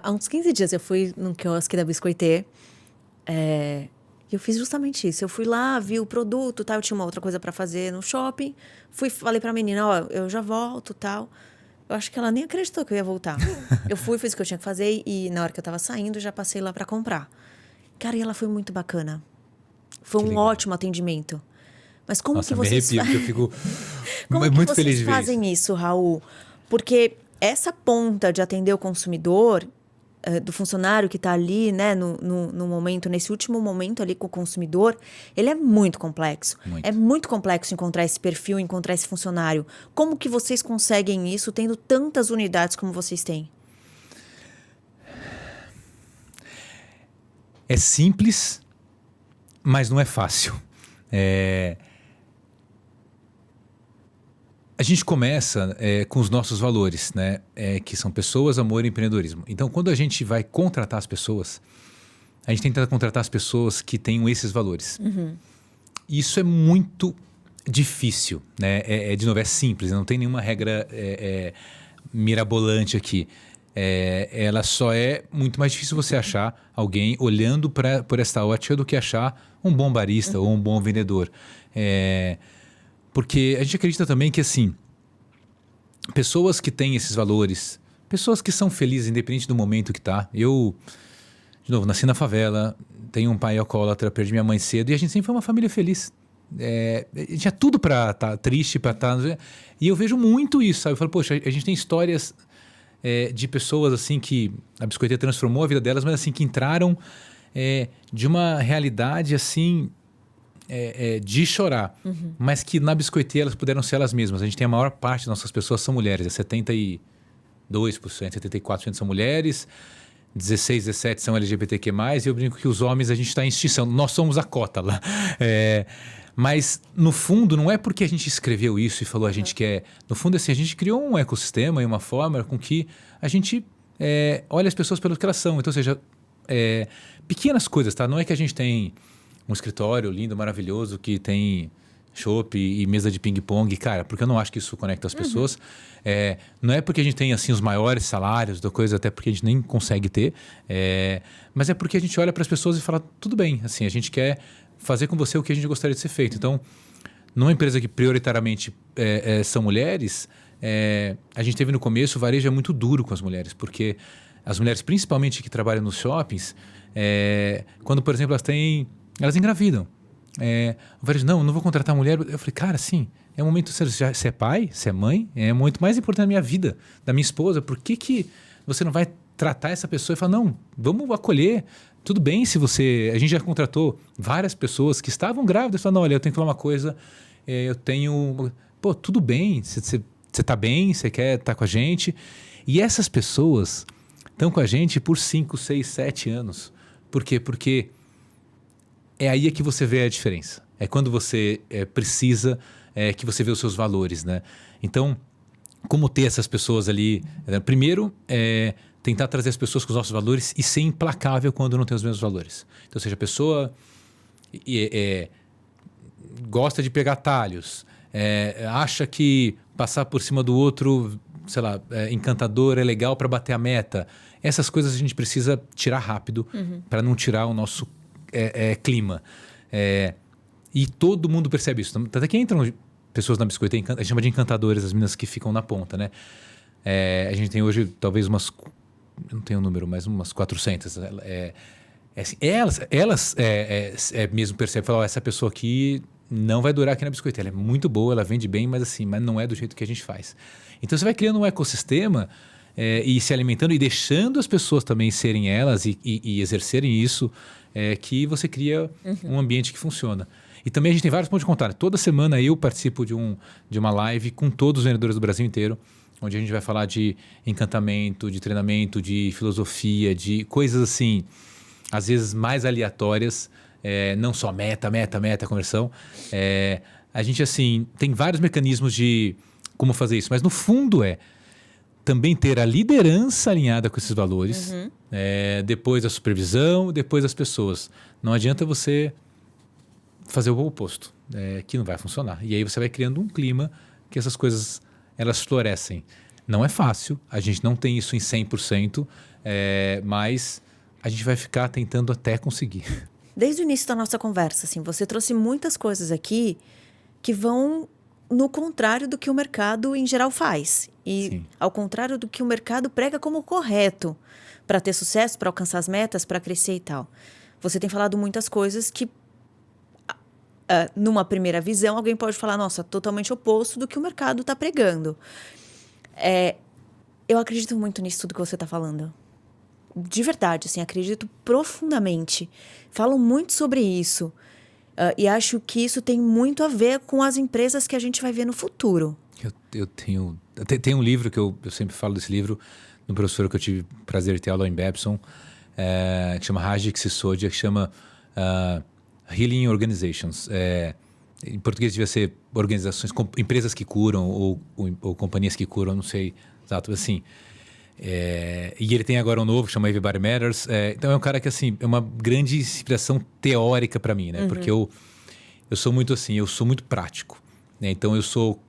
Há uns 15 dias eu fui no quiosque da Biscoitê. E eu fiz justamente isso. Eu fui lá, vi o produto, tal. Eu tinha uma outra coisa pra fazer no shopping. Falei pra menina, ó, eu já volto, tal. Eu acho que ela nem acreditou que eu ia voltar. Eu fui, fiz o que eu tinha que fazer e na hora que eu tava saindo, já passei lá pra comprar. Cara, e ela foi muito bacana. Foi Que um legal. ótimo atendimento. Mas como que Nossa, me vocês arrepio, porque eu fico como que muito feliz vocês de ver isso. fazem isso, Raul? Porque essa ponta de atender o consumidor, do funcionário que está ali, né, no momento, nesse último momento ali com o consumidor, ele é muito complexo. É Muito. muito complexo encontrar esse perfil, encontrar esse funcionário. Como que vocês conseguem isso tendo tantas unidades como vocês têm? É simples, mas não é fácil. A gente começa com os nossos valores, né? Que são pessoas, amor e empreendedorismo. Então, quando a gente vai contratar as pessoas, a gente tenta contratar as pessoas que tenham esses valores. Isso é muito difícil, né? De novo, é simples, não tem nenhuma regra mirabolante aqui. Ela só é muito mais difícil você achar alguém olhando por esta ótica do que achar um bom barista ou um bom vendedor. Porque a gente acredita também que, assim, pessoas que têm esses valores, pessoas que são felizes independente do momento que tá. Eu, de novo, nasci na favela, tenho um pai alcoólatra, perdi minha mãe cedo e a gente sempre foi uma família feliz. Tinha tudo pra estar triste, pra estar... E eu vejo muito isso, sabe? Eu falo, poxa, a gente tem histórias de pessoas, assim, que a Biscoiteira transformou a vida delas, mas, assim, que entraram de uma realidade, assim... de chorar, mas que na Biscoiteira elas puderam ser elas mesmas. A gente tem a maior parte das nossas pessoas são mulheres, 72%, 74% são mulheres, 16, 17 são LGBTQ+, e eu brinco que os homens a gente está em extinção, nós somos a cota lá. Mas no fundo não é porque a gente escreveu isso e falou a gente quer, no fundo assim, a gente criou um ecossistema e uma forma com que a gente olha as pessoas pelo que elas são, então ou seja, pequenas coisas, tá? Não é que a gente tem um escritório lindo, maravilhoso, que tem chopp e mesa de ping-pong, cara, porque eu não acho que isso conecta as pessoas. Não é porque a gente tem assim os maiores salários, da coisa, até porque a gente nem consegue ter, mas é porque a gente olha para as pessoas e fala, tudo bem, assim, a gente quer fazer com você o que a gente gostaria de ser feito. Então, numa empresa que prioritariamente são mulheres, a gente teve no começo, o varejo é muito duro com as mulheres, porque as mulheres, principalmente que trabalham nos shoppings, quando, por exemplo, elas engravidam. Eu falei, não vou contratar mulher. Eu falei, cara, sim, é um momento, você é pai, você é mãe, é o momento mais importante da minha vida, da minha esposa, por que você não vai tratar essa pessoa e falar, não, vamos acolher, tudo bem se você... A gente já contratou várias pessoas que estavam grávidas, falaram, não, olha, eu tenho que falar uma coisa, eu tenho... Pô, tudo bem, você tá bem, você quer estar com a gente. E essas pessoas estão com a gente por 5, 6, 7 anos. Por quê? Porque... é aí que você vê a diferença. É quando você precisa que você vê os seus valores, né? Então, como ter essas pessoas ali... primeiro, tentar trazer as pessoas com os nossos valores e ser implacável quando não tem os mesmos valores. Então, ou seja, a pessoa gosta de pegar atalhos, acha que passar por cima do outro, sei lá, encantador é legal para bater a meta. Essas coisas a gente precisa tirar rápido para não tirar o nosso clima. E todo mundo percebe isso. Até que entram pessoas na Biscoiteira, a gente chama de encantadores, as meninas que ficam na ponta, né? A gente tem hoje talvez umas, eu não tenho o número, mas umas 400. Assim, elas mesmo percebem, falam, essa pessoa aqui não vai durar aqui na Biscoiteira. Ela é muito boa, ela vende bem, mas assim, mas não é do jeito que a gente faz. Então você vai criando um ecossistema e se alimentando e deixando as pessoas também serem elas e exercerem isso, que você cria um ambiente que funciona. E também a gente tem vários pontos de contato. Toda semana eu participo de uma live com todos os vendedores do Brasil inteiro, onde a gente vai falar de encantamento, de treinamento, de filosofia, de coisas assim, às vezes mais aleatórias, não só meta, conversão. A gente assim tem vários mecanismos de como fazer isso, mas no fundo também ter a liderança alinhada com esses valores, depois a supervisão, depois as pessoas. Não adianta você fazer o oposto, que não vai funcionar. E aí você vai criando um clima que essas coisas elas florescem. Não é fácil, a gente não tem isso em 100%, Mas a gente vai ficar tentando até conseguir. Desde o início da nossa conversa, assim, você trouxe muitas coisas aqui que vão no contrário do que o mercado em geral faz. E Sim. ao contrário do que o mercado prega como correto para ter sucesso, para alcançar as metas, para crescer e tal. Você tem falado muitas coisas que, numa primeira visão, alguém pode falar, nossa, totalmente oposto do que o mercado está pregando. Eu acredito muito nisso tudo que você está falando. De verdade, assim, acredito profundamente. Falo muito sobre isso. E acho que isso tem muito a ver com as empresas que a gente vai ver no futuro. Eu tenho um livro que eu sempre falo desse livro, de um professor que eu tive o prazer de ter aula em Babson, que chama Rajesh Sisodia, que chama Healing Organizations. Em português devia ser organizações, empresas que curam ou companhias que curam, não sei exato, assim. E ele tem agora um novo que chama Everybody Matters. Então é um cara que, assim, é uma grande inspiração teórica para mim, né? Porque eu sou muito assim, eu sou muito prático, né? Então eu sou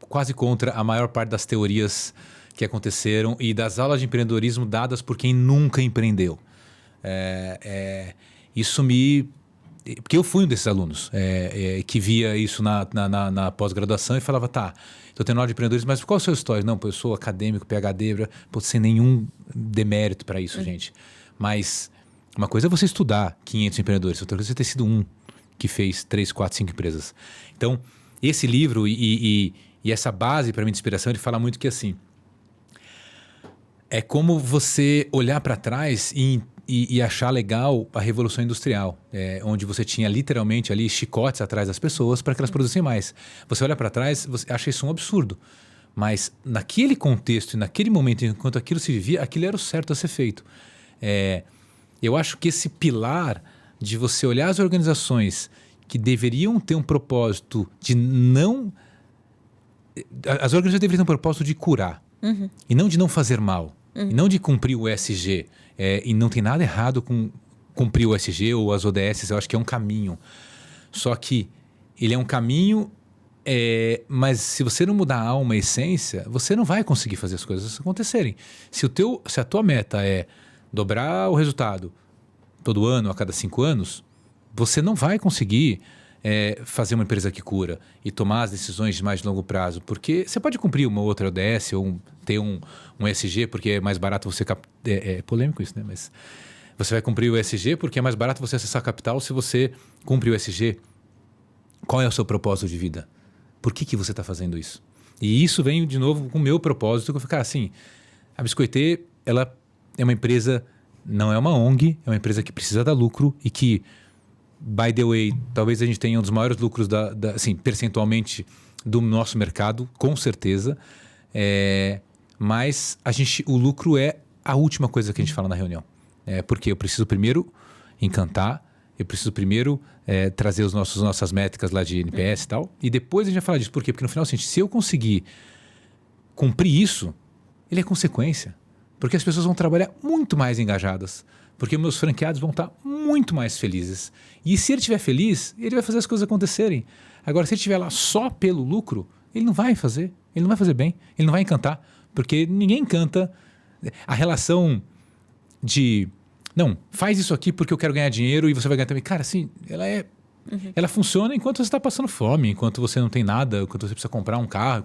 quase contra a maior parte das teorias que aconteceram e das aulas de empreendedorismo dadas por quem nunca empreendeu. Isso me... Porque eu fui um desses alunos que via isso na pós-graduação e falava, tá, estou tendo aula de empreendedorismo, mas qual é o seu história? Não, pô, eu sou acadêmico, PhD, sem nenhum demérito para isso, gente. Mas uma coisa é você estudar 500 empreendedores, outra coisa é você ter sido um que fez 3, 4, 5 empresas. Então, esse livro e essa base para mim de inspiração, ele fala muito que, assim, é como você olhar para trás e achar legal a Revolução Industrial, onde você tinha literalmente ali chicotes atrás das pessoas para que elas produzissem mais. Você olha para trás, você acha isso um absurdo. Mas naquele contexto e naquele momento, enquanto aquilo se vivia, aquilo era o certo a ser feito. Eu acho que esse pilar de você olhar as organizações que deveriam ter um propósito de não... As organizações deveriam ter um propósito de curar. E não de não fazer mal. E não de cumprir o ESG. E não tem nada errado com cumprir o ESG ou as ODS. Eu acho que é um caminho. Só que ele é um caminho, mas se você não mudar a alma, a essência, você não vai conseguir fazer as coisas acontecerem. Se a tua meta é dobrar o resultado todo ano, a cada 5 anos, você não vai conseguir... fazer uma empresa que cura e tomar as decisões de mais longo prazo, porque você pode cumprir uma outra ODS ou ter um ESG porque é mais barato você... É polêmico isso, né? Mas você vai cumprir o ESG porque é mais barato você acessar capital se você cumprir o ESG. Qual é o seu propósito de vida? Por que você está fazendo isso? E isso vem de novo com o meu propósito, que eu ficar assim, a Biscoitê, ela é uma empresa, não é uma ONG, é uma empresa que precisa dar lucro e que, by the way, talvez a gente tenha um dos maiores lucros assim, percentualmente do nosso mercado, com certeza. Mas o lucro é a última coisa que a gente fala na reunião. Porque eu preciso primeiro encantar, eu preciso primeiro trazer nossas métricas lá de NPS e tal, e depois a gente vai falar disso. Por quê? Porque no final, assim, se eu conseguir cumprir isso, ele é consequência. Porque as pessoas vão trabalhar muito mais engajadas. Porque meus franqueados vão estar muito mais felizes. E se ele estiver feliz, ele vai fazer as coisas acontecerem. Agora, se ele estiver lá só pelo lucro, ele não vai fazer. Ele não vai fazer bem. Ele não vai encantar. Porque ninguém encanta. A relação de... Não, faz isso aqui porque eu quero ganhar dinheiro e você vai ganhar também. Cara, assim, ela funciona enquanto você está passando fome, enquanto você não tem nada, enquanto você precisa comprar um carro.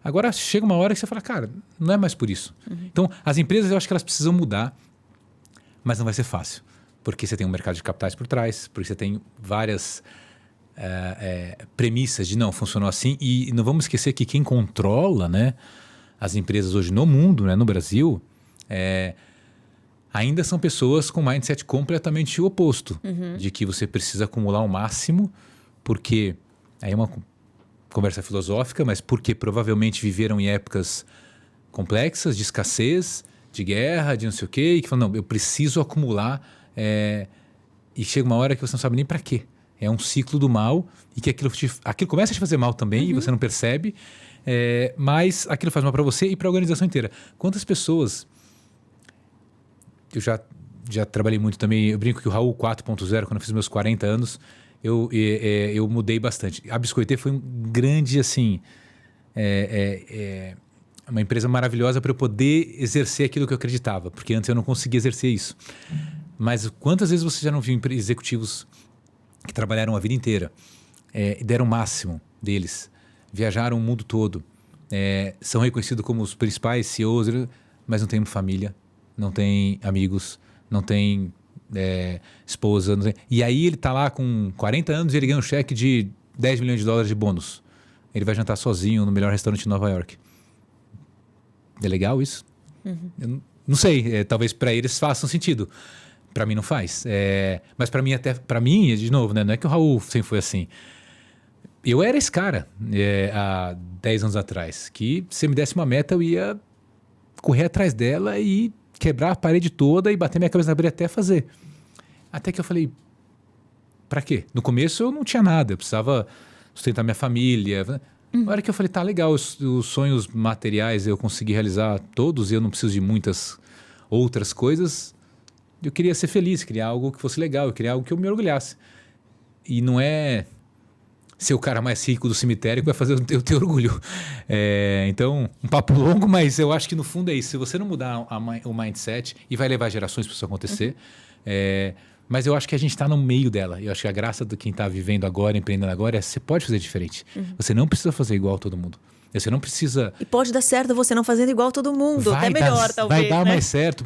Agora, chega uma hora que você fala, cara, não é mais por isso. Então, as empresas, eu acho que elas precisam mudar. Mas não vai ser fácil, porque você tem um mercado de capitais por trás, porque você tem várias premissas de não, funcionou assim. E não vamos esquecer que quem controla, né, as empresas hoje no mundo, né, no Brasil, ainda são pessoas com mindset completamente oposto, de que você precisa acumular o máximo, porque aí é uma conversa filosófica, mas porque provavelmente viveram em épocas complexas, de escassez, de guerra, de não sei o quê, e que falam, não, eu preciso acumular, e chega uma hora que você não sabe nem para quê. É um ciclo do mal, e que aquilo começa a te fazer mal também, e você não percebe, mas aquilo faz mal para você e para a organização inteira. Quantas pessoas... Eu já trabalhei muito também, eu brinco que o Raul 4.0, quando eu fiz meus 40 anos, eu mudei bastante. A Biscoitê foi um grande, assim... uma empresa maravilhosa para eu poder exercer aquilo que eu acreditava, porque antes eu não conseguia exercer isso. Mas quantas vezes você já não viu executivos que trabalharam a vida inteira, deram o máximo deles, viajaram o mundo todo, são reconhecidos como os principais CEOs, mas não tem família, não tem amigos, não tem esposa. Não tem... E aí ele tá lá com 40 anos e ele ganha um cheque de $10 milhões de bônus. Ele vai jantar sozinho no melhor restaurante de Nova York. É legal isso? Eu não sei, talvez para eles façam sentido. Para mim não faz. Mas para mim, de novo, né? Não é que o Raul sempre foi assim. Eu era esse cara há 10 anos atrás, que se me desse uma meta, eu ia correr atrás dela e quebrar a parede toda e bater minha cabeça na parede até fazer. Até que eu falei, para quê? No começo eu não tinha nada, eu precisava sustentar minha família. Na hora que eu falei, tá legal, os sonhos materiais eu consegui realizar todos e eu não preciso de muitas outras coisas. Eu queria ser feliz, queria algo que fosse legal, eu queria algo que eu me orgulhasse. E não é ser o cara mais rico do cemitério que vai fazer eu ter orgulho. Então, um papo longo, mas eu acho que no fundo é isso. Se você não mudar o mindset, e vai levar gerações para isso acontecer, mas eu acho que a gente está no meio dela. Eu acho que a graça de quem está vivendo agora, empreendendo agora, é que você pode fazer diferente. Você não precisa fazer igual a todo mundo. Você não precisa... E pode dar certo você não fazendo igual a todo mundo. Até melhor, talvez. Vai dar né? mais certo.